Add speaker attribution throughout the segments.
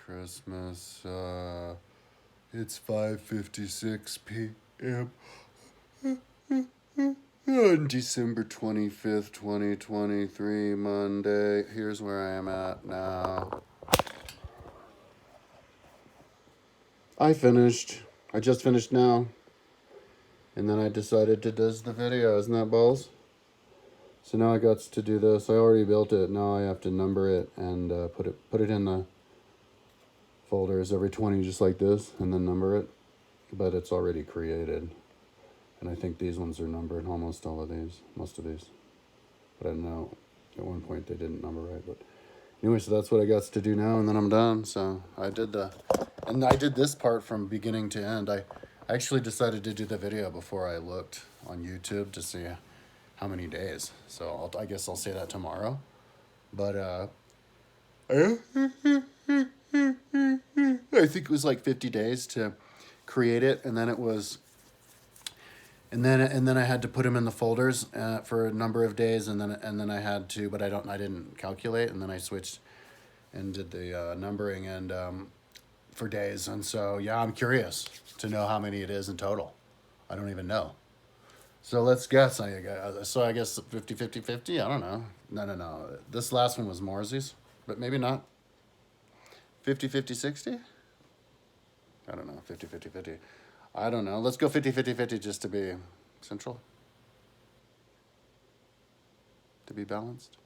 Speaker 1: Christmas. It's 5:56 p.m. on December 25th, 2023, Monday. Here's where I am at now. I just finished now. And then I decided to do the video. Isn't that balls? So now I got to do this. I already built it. Now I have to number it and put it in the folders every 20, just like this, and then number it. But it's already created. And I think these ones are numbered, almost all of these, most of these. But I don't know, at one point they didn't number right. But anyway, so that's what I got to do now, and then I'm done. So I did this part from beginning to end. I actually decided to do the video before I looked on YouTube to see how many days. So I guess I'll say that tomorrow. But I think it was like 50 days to create it, and then it was, and then I had to put them in the folders for a number of days, and then I had to, but I didn't calculate, and then I switched and did the numbering and for days, and so yeah, I'm curious to know how many it is in total. I don't even know. So let's guess. I guess 50, 50, 50. I don't know. No. This last one was Morrissey's, but maybe not. 50, 50, 60? I don't know. 50, 50, 50. I don't know. Let's go 50, 50, 50 just to be central. To be balanced.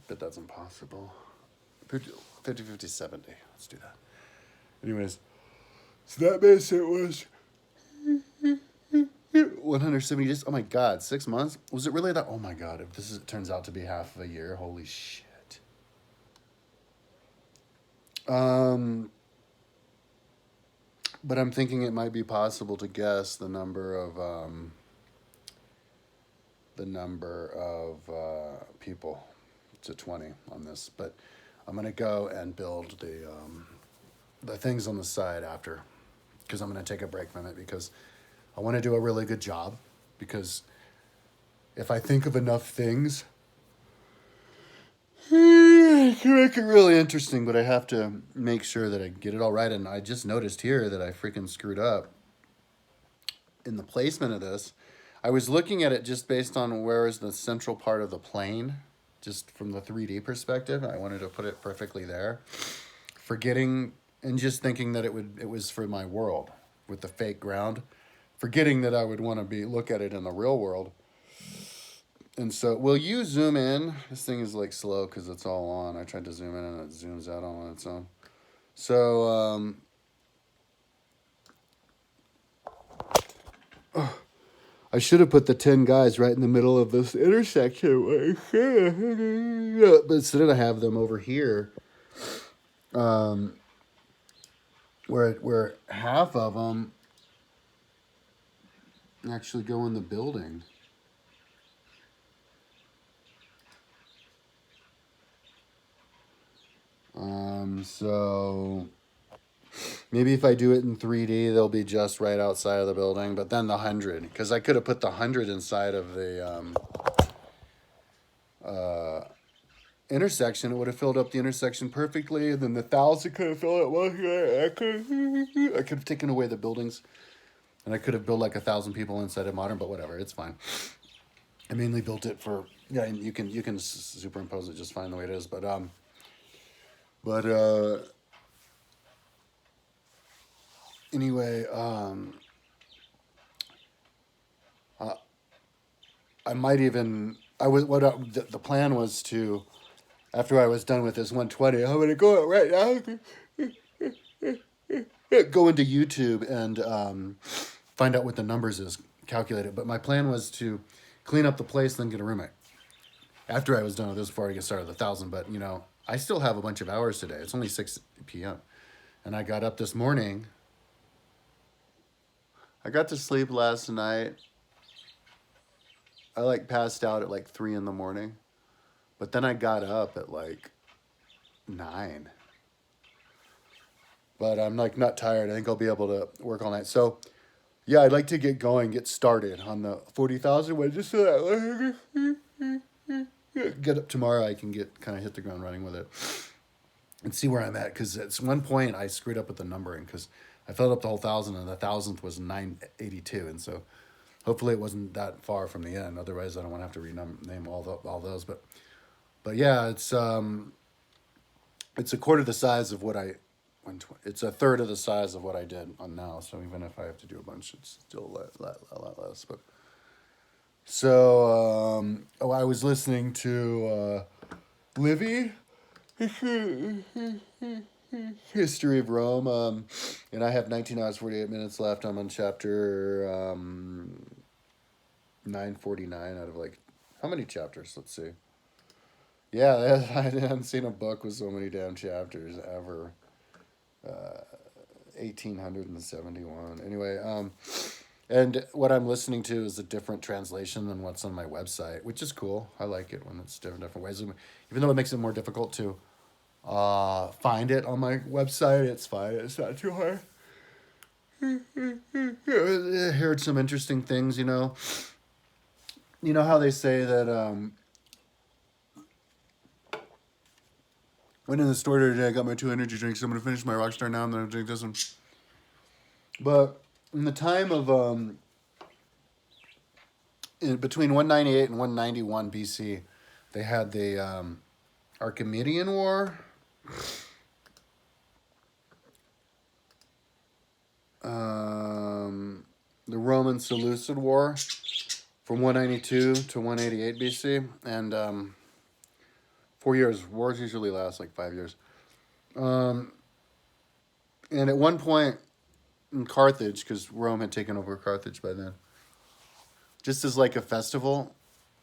Speaker 1: But that's impossible. 50, 50, 70. Let's do that. Anyways, so that means it was 170 days. Oh my God, 6 months? Was it really that? Oh my God, if this turns out to be half of a year, holy shit. But I'm thinking it might be possible to guess the number of people to 20 on this. But I'm gonna go and build the things on the side after, because I'm gonna take a break from it because I want to do a really good job. Because if I think of enough things, I can make it really interesting, but I have to make sure that I get it all right. And I just noticed here that I freaking screwed up in the placement of this. I was looking at it just based on where is the central part of the plane, just from the 3D perspective. I wanted to put it perfectly there, forgetting and just thinking that it was for my world with the fake ground, forgetting that I would want to look at it in the real world. And so, will you zoom in? This thing is like slow because it's all on. I tried to zoom in and it zooms out all on its own. So, I should have put the 10 guys right in the middle of this intersection. But instead I have them over here, where half of them actually go in the building. So maybe if I do it in 3D, they'll be just right outside of the building. But then the 100, because I could have put the 100 inside of the intersection. It would have filled up the intersection perfectly. And then the 1,000 could have filled it. I could have taken away the buildings, and I could have built like 1,000 people inside of Modern. But whatever, it's fine. I mainly built it for, yeah. You can superimpose it just fine the way it is. But anyway, I might even, the plan was to, after I was done with this 120, I'm going to go right now, go into YouTube and find out what the numbers is, calculate it. But my plan was to clean up the place, then get a roommate. After I was done with this, before I get started with 1,000, but I still have a bunch of hours today. It's only 6 p.m. And I got up this morning. I got to sleep last night. I passed out at 3 in the morning. But then I got up at 9. But I'm not tired. I think I'll be able to work all night. So yeah, I'd like to get started on the 40,000 one, just so that get up tomorrow, I can kind of hit the ground running with it. and see where I'm at. Because at one point I screwed up with the numbering because I filled up the whole thousand and the thousandth was 982, and so hopefully it wasn't that far from the end. Otherwise, I don't want to have to rename all those. But yeah, it's a quarter the size of what I. It's a third of the size of what I did on now. So even if I have to do a bunch, it's still a lot less. But so I was listening to Livy, History of Rome, and I have 19 hours 48 minutes left. I'm on chapter 949 out of like how many chapters? Let's see. Yeah, I haven't seen a book with so many damn chapters ever. 1871. Anyway, and what I'm listening to is a different translation than what's on my website, which is cool. I like it when it's different ways. Even though it makes it more difficult to find it on my website, it's fine. It's not too hard. I heard some interesting things, you know. You know how they say that went in the store today, I got my 2 energy drinks. I'm going to finish my Rockstar now, and then I'll drink this one. But in the time of, between 198 and 191 BC, they had the Archimedean War. The Roman Seleucid War from 192 to 188 BC. And 4 years. Wars usually last like 5 years. And at one point in Carthage, because Rome had taken over Carthage by then, just as like a festival,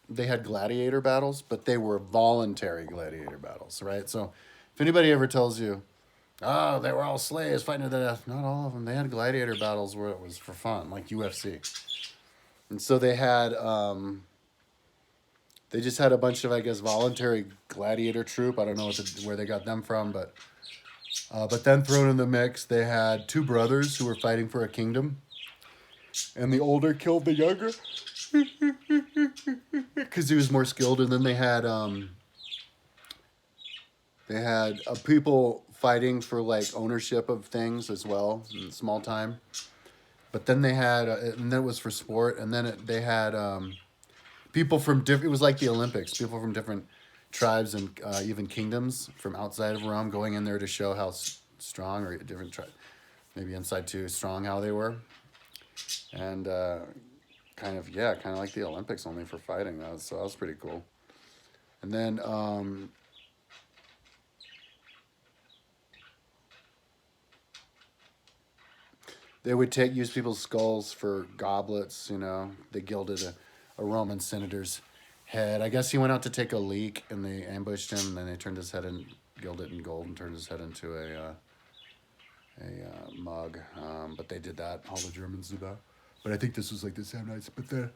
Speaker 1: they had gladiator battles, but they were voluntary gladiator battles, right? So if anybody ever tells you, oh, they were all slaves fighting to the death, not all of them. They had gladiator battles where it was for fun, like UFC. And so they had, they just had a bunch of, I guess, voluntary gladiator troop. I don't know where they got them from, but then thrown in the mix, they had 2 brothers who were fighting for a kingdom, and the older killed the younger because he was more skilled. And then they had people fighting for like ownership of things as well in small time. But then they had, and then it was for sport, and then they had people from different. It was like the Olympics. People from different tribes and even kingdoms from outside of Rome going in there to show how strong, or different tribes, maybe inside too, strong how they were, and kind of like the Olympics, only for fighting. That was pretty cool. And then they would use people's skulls for goblets. You know, they gilded a Roman senator's head. I guess he went out to take a leak, and they ambushed him. And then they turned his head and gilded it in gold, and turned his head into a mug. But they did that. All the Germans did that. But I think this was like the Samnites. But then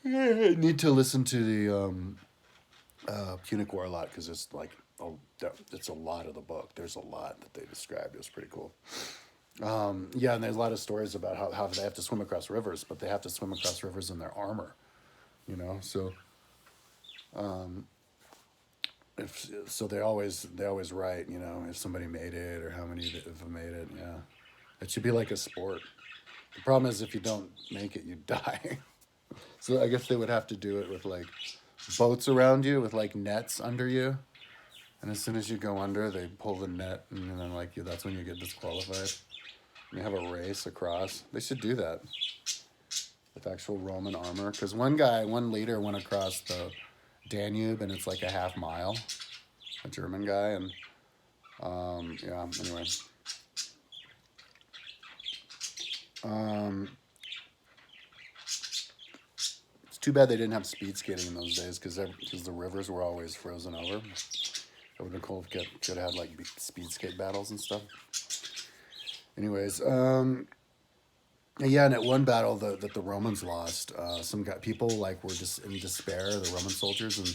Speaker 1: I need to listen to the Punic War a lot, because it's like it's a lot of the book. There's a lot that they described. It was pretty cool. Yeah, and there's a lot of stories about how they have to swim across rivers, but they have to swim across rivers in their armor, you know. So, so they always write, you know, if somebody made it or how many have made it. Yeah, it should be like a sport. The problem is if you don't make it, you die. So I guess they would have to do it with like boats around you with like nets under you. And as soon as you go under, they pull the net, and then like that's when you get disqualified. And you have a race across. They should do that with actual Roman armor. Because one leader went across the Danube, and it's like a half mile. A German guy, and yeah. Anyway, it's too bad they didn't have speed skating in those days, because the rivers were always frozen over. It would have been cool if could have had like speed skate battles and stuff. Anyways, yeah, and at one battle that the Romans lost, people like were just in despair, the Roman soldiers, and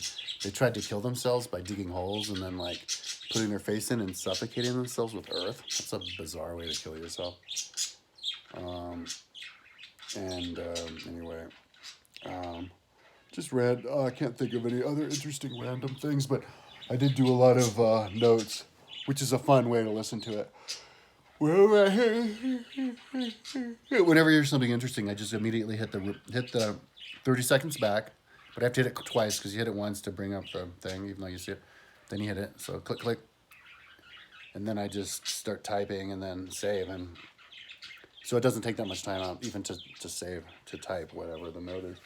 Speaker 1: they tried to kill themselves by digging holes and then like putting their face in and suffocating themselves with earth. That's a bizarre way to kill yourself. Anyway, just read. I can't think of any other interesting random things, but I did do a lot of notes, which is a fun way to listen to it. Whenever you hear something interesting, I just immediately hit the 30 seconds back, but I have to hit it twice because you hit it once to bring up the thing, even though you see it. Then you hit it, so click, click, and then I just start typing and then save, and so it doesn't take that much time out even to save, to type whatever the note is.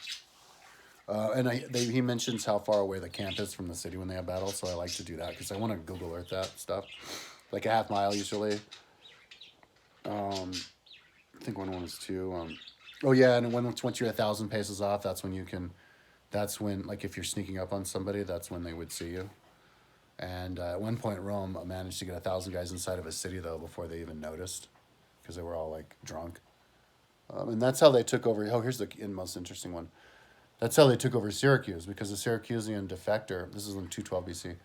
Speaker 1: And he mentions how far away the camp is from the city when they have battles, so I like to do that because I want to Google Earth that stuff, like a half mile usually. I think one was 2. Oh yeah, and once you're 1,000 paces off, that's when you can. That's when, like, if you're sneaking up on somebody, that's when they would see you. And at one point, Rome managed to get 1,000 guys inside of a city though before they even noticed, because they were all like drunk. And that's how they took over. Oh, here's the most interesting one. That's how they took over Syracuse, because the Syracusan defector. This is in 212 BC.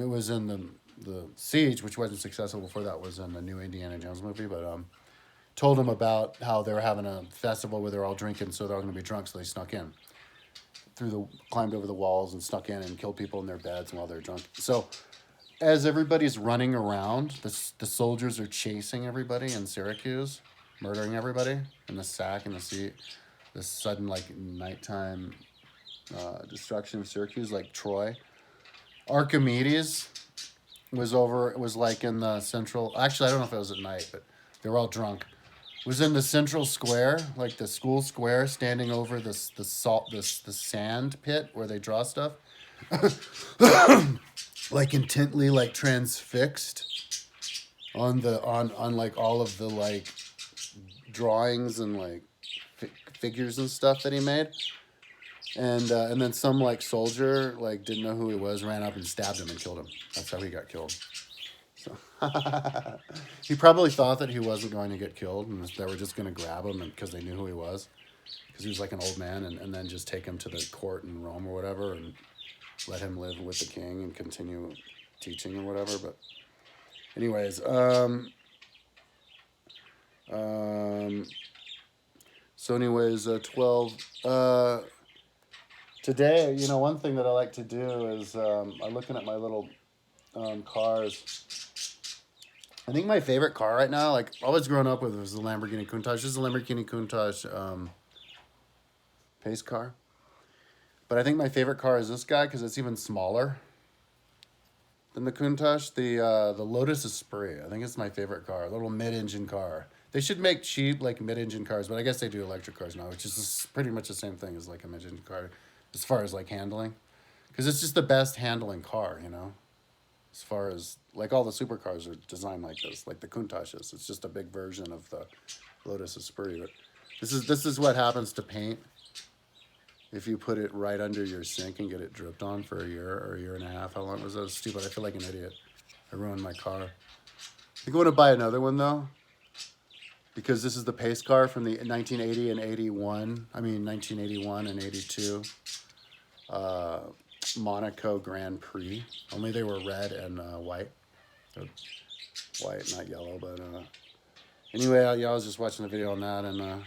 Speaker 1: It was in the siege, which wasn't successful before that. Was in the new Indiana Jones movie, but told them about how they were having a festival where they're all drinking, so they're all going to be drunk, so they snuck in. Climbed over the walls and snuck in and killed people in their beds while they're drunk. So as everybody's running around, the soldiers are chasing everybody in Syracuse, murdering everybody in the sack and the seat. This sudden, like, nighttime destruction of Syracuse, like Troy. Archimedes was like in the central. Actually, I don't know if it was at night, but they were all drunk. Was in the central square, like the school square, standing over the sand pit where they draw stuff, like intently, like transfixed on like all of the like drawings and like figures and stuff that he made. And then some like soldier like didn't know who he was, ran up and stabbed him and killed him. That's how he got killed. So he probably thought that he wasn't going to get killed and they were just going to grab him because they knew who he was, because he was like an old man, and then just take him to the court in Rome or whatever and let him live with the king and continue teaching or whatever. But anyways, so anyways, 12. Today, one thing that I like to do is I'm looking at my little cars. I think my favorite car right now, like always growing up with, was the Lamborghini Countach. This is a Lamborghini Countach pace car. But I think my favorite car is this guy because it's even smaller than the Countach. The Lotus Esprit. I think it's my favorite car. A little mid-engine car. They should make cheap like mid-engine cars, but I guess they do electric cars now, which is pretty much the same thing as like a mid-engine car as far as like handling, because it's just the best handling car, as far as like all the supercars are designed like this, like the Countach is. It's just a big version of the Lotus Esprit. But this is what happens to paint if you put it right under your sink and get it dripped on for a year or a year and a half. How long was that? Stupid. I feel like an idiot. I ruined my car. I think I want to buy another one though, because this is the pace car from the 1980 and 81. I mean 1981 and 82. Monaco Grand Prix. Only they were red and white. So white, not yellow. But anyway, I was just watching the video on that, and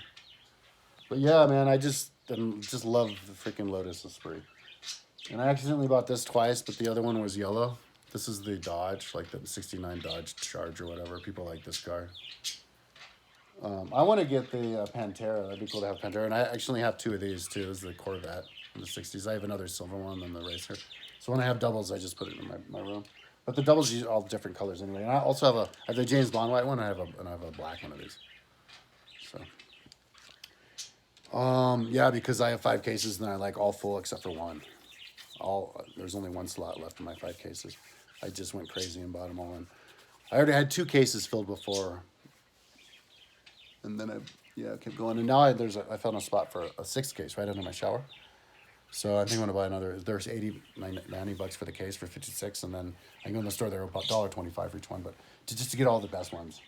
Speaker 1: but yeah, man, I just love the freaking Lotus Esprit. And I accidentally bought this twice, but the other one was yellow. This is the Dodge, like the '69 Dodge Charge or whatever. People like this car. I want to get the Pantera. That'd be cool to have Pantera. And I actually have 2 of these too. This is the Corvette in the 60s. I have another silver one than the Racer. So when I have doubles, I just put it in my room. But the doubles are all different colors anyway. And I also have I have the James Bond white one. And I have a black one of these. So, yeah, because I have 5 cases and I like all full except for one. There's only one slot left in my 5 cases. I just went crazy and bought them all in. I already had 2 cases filled before. And then I kept going. And now I found a spot for a 6th case right under my shower. So I think I'm going to buy another. There's $90 for the case for 56. And then I can go in the store. They're about $1.25 for each one. But just to get all the best ones.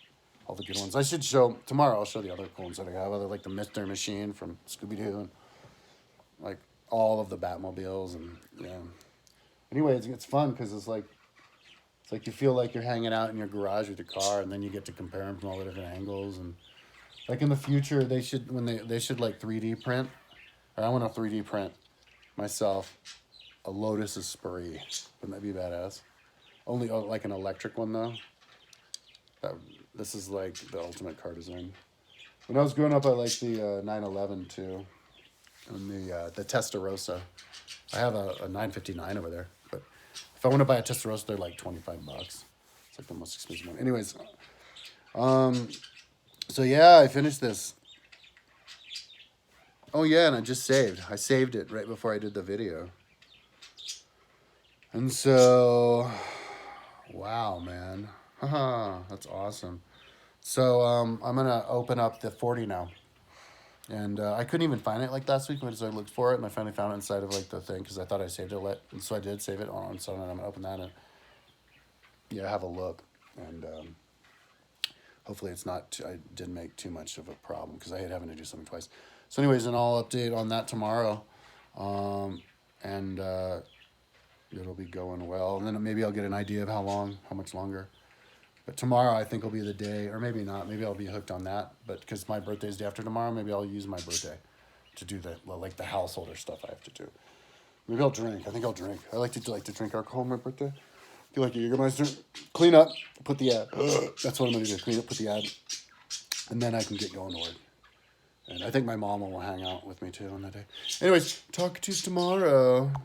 Speaker 1: All the good ones. I should show, tomorrow I'll show the other cool ones that I have. Like the Mr. Machine from Scooby-Doo. And like all of the Batmobiles. And yeah. Anyway, it's fun because it's like you feel like you're hanging out in your garage with your car. And then you get to compare them from all the different angles. And like in the future, they should like 3D print, or I want to 3D print myself a Lotus Esprit. Wouldn't that be badass? Only like an electric one though. This is like the ultimate car design. When I was growing up, I liked the 911 too, and the Testarossa. I have a 959 over there, but if I want to buy a Testarossa, they're like $25. It's like the most expensive one. Anyways, so yeah, I finished this. Oh yeah, and I just saved. I saved it right before I did the video. And so, wow, man. Haha, that's awesome. So I'm going to open up the 40 now. And I couldn't even find it like last week when I looked for it, and I finally found it inside of like the thing because I thought I saved it. And so I did save it on, so I'm going to open that and yeah, have a look. And hopefully it's not, I didn't make too much of a problem because I hate having to do something twice. So anyways, and I'll update on that tomorrow. And it'll be going well. And then maybe I'll get an idea of how much longer. But tomorrow I think will be the day, or maybe not. Maybe I'll be hooked on that. But because my birthday's the day after tomorrow, maybe I'll use my birthday to do the householder stuff I have to do. Maybe I'll drink. I think I'll drink. I like to drink alcohol on my birthday. Feel like a Jägermeister. Clean up, put the ad. That's what I'm gonna do. Clean up, put the ad, and then I can get going to work. And I think my mom will hang out with me too on that day. Anyways, talk to you tomorrow.